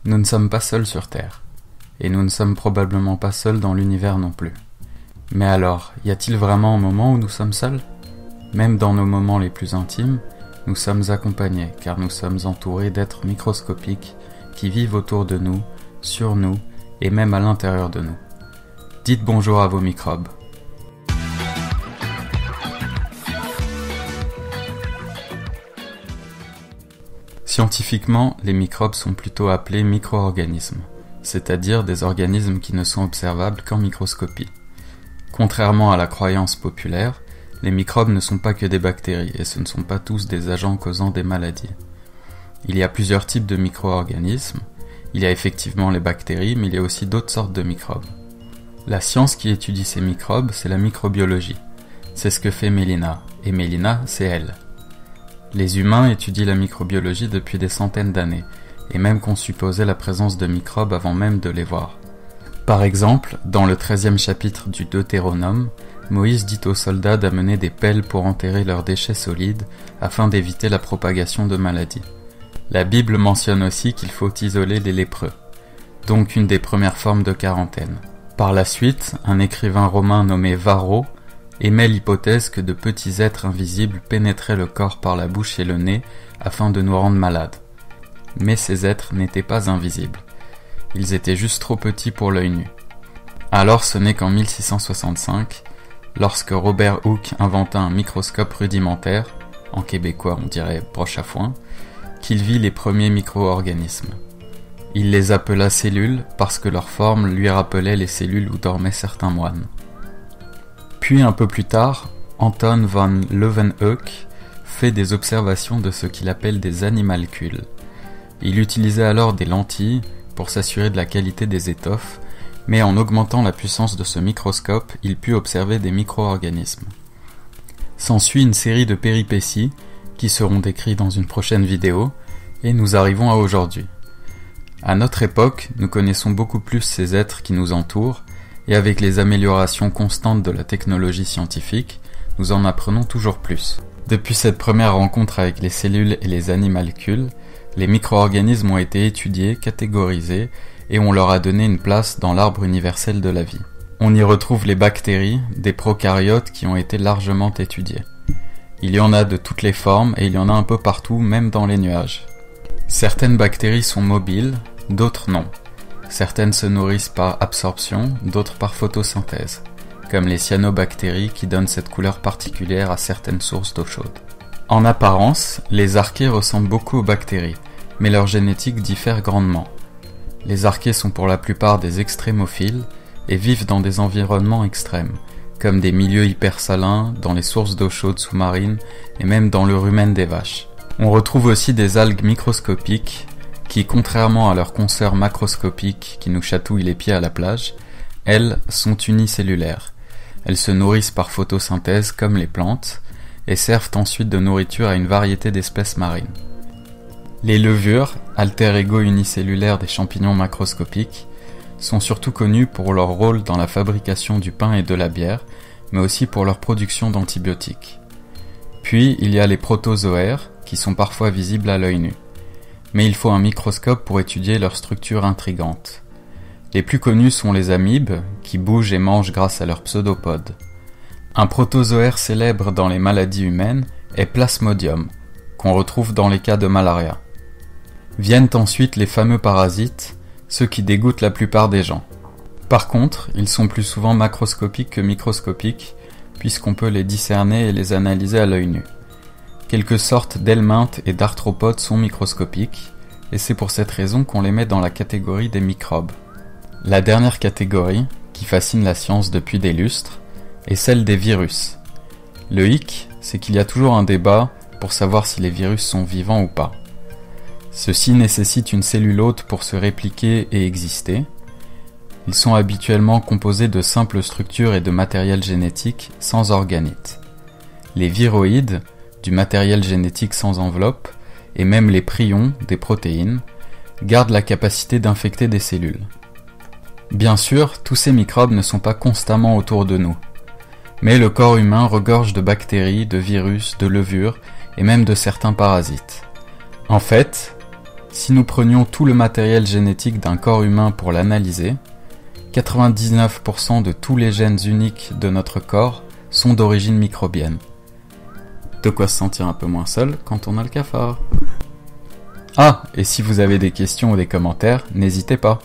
Nous ne sommes pas seuls sur Terre, et nous ne sommes probablement pas seuls dans l'univers non plus. Mais alors, y a-t-il vraiment un moment où nous sommes seuls ? Même dans nos moments les plus intimes, nous sommes accompagnés, car nous sommes entourés d'êtres microscopiques qui vivent autour de nous, sur nous, et même à l'intérieur de nous. Dites bonjour à vos microbes. Scientifiquement, les microbes sont plutôt appelés micro-organismes, c'est-à-dire des organismes qui ne sont observables qu'en microscopie. Contrairement à la croyance populaire, les microbes ne sont pas que des bactéries et ce ne sont pas tous des agents causant des maladies. Il y a plusieurs types de micro-organismes. Il y a effectivement les bactéries, mais il y a aussi d'autres sortes de microbes. La science qui étudie ces microbes, c'est la microbiologie. C'est ce que fait Mélina, et Mélina, c'est elle. Les humains étudient la microbiologie depuis des centaines d'années, et même qu'on supposait la présence de microbes avant même de les voir. Par exemple, dans le 13e chapitre du Deutéronome, Moïse dit aux soldats d'amener des pelles pour enterrer leurs déchets solides afin d'éviter la propagation de maladies. La Bible mentionne aussi qu'il faut isoler les lépreux, donc une des premières formes de quarantaine. Par la suite, un écrivain romain nommé Varro émet l'hypothèse que de petits êtres invisibles pénétraient le corps par la bouche et le nez afin de nous rendre malades. Mais ces êtres n'étaient pas invisibles. Ils étaient juste trop petits pour l'œil nu. Alors ce n'est qu'en 1665, lorsque Robert Hooke inventa un microscope rudimentaire, en québécois on dirait broche à foin, qu'il vit les premiers micro-organismes. Il les appela cellules parce que leur forme lui rappelait les cellules où dormaient certains moines. Puis un peu plus tard, Anton van Leeuwenhoek fait des observations de ce qu'il appelle des animalcules. Il utilisait alors des lentilles pour s'assurer de la qualité des étoffes, mais en augmentant la puissance de ce microscope, il put observer des micro-organismes. S'ensuit une série de péripéties qui seront décrites dans une prochaine vidéo, et nous arrivons à aujourd'hui. À notre époque, nous connaissons beaucoup plus ces êtres qui nous entourent, et avec les améliorations constantes de la technologie scientifique, nous en apprenons toujours plus. Depuis cette première rencontre avec les cellules et les animalcules, les micro-organismes ont été étudiés, catégorisés, et on leur a donné une place dans l'arbre universel de la vie. On y retrouve les bactéries, des prokaryotes qui ont été largement étudiés. Il y en a de toutes les formes et il y en a un peu partout, même dans les nuages. Certaines bactéries sont mobiles, d'autres non. Certaines se nourrissent par absorption, d'autres par photosynthèse, comme les cyanobactéries qui donnent cette couleur particulière à certaines sources d'eau chaude. En apparence, les archées ressemblent beaucoup aux bactéries, mais leur génétique diffère grandement. Les archées sont pour la plupart des extrémophiles et vivent dans des environnements extrêmes, comme des milieux hypersalins, dans les sources d'eau chaude sous-marines et même dans le rumen des vaches. On retrouve aussi des algues microscopiques qui, contrairement à leurs consoeurs macroscopiques qui nous chatouillent les pieds à la plage, elles sont unicellulaires. Elles se nourrissent par photosynthèse comme les plantes et servent ensuite de nourriture à une variété d'espèces marines. Les levures, alter ego unicellulaires des champignons macroscopiques, sont surtout connues pour leur rôle dans la fabrication du pain et de la bière, mais aussi pour leur production d'antibiotiques. Puis il y a les protozoaires, qui sont parfois visibles à l'œil nu. Mais il faut un microscope pour étudier leur structure intrigante. Les plus connus sont les amibes, qui bougent et mangent grâce à leurs pseudopodes. Un protozoaire célèbre dans les maladies humaines est Plasmodium, qu'on retrouve dans les cas de malaria. Viennent ensuite les fameux parasites, ceux qui dégoûtent la plupart des gens. Par contre, ils sont plus souvent macroscopiques que microscopiques, puisqu'on peut les discerner et les analyser à l'œil nu. Quelques sortes d'helminthes et d'arthropodes sont microscopiques, et c'est pour cette raison qu'on les met dans la catégorie des microbes. La dernière catégorie, qui fascine la science depuis des lustres, est celle des virus. Le hic, c'est qu'il y a toujours un débat pour savoir si les virus sont vivants ou pas. Ceux-ci nécessitent une cellule hôte pour se répliquer et exister. Ils sont habituellement composés de simples structures et de matériel génétique sans organite. Les viroïdes, du matériel génétique sans enveloppe, et même les prions, des protéines, gardent la capacité d'infecter des cellules. Bien sûr, tous ces microbes ne sont pas constamment autour de nous, mais le corps humain regorge de bactéries, de virus, de levures et même de certains parasites. En fait, Si nous prenions tout le matériel génétique d'un corps humain pour l'analyser, 99% de tous les gènes uniques de notre corps sont d'origine microbienne. De quoi se sentir un peu moins seul quand on a le cafard. Ah, et si vous avez des questions ou des commentaires, n'hésitez pas.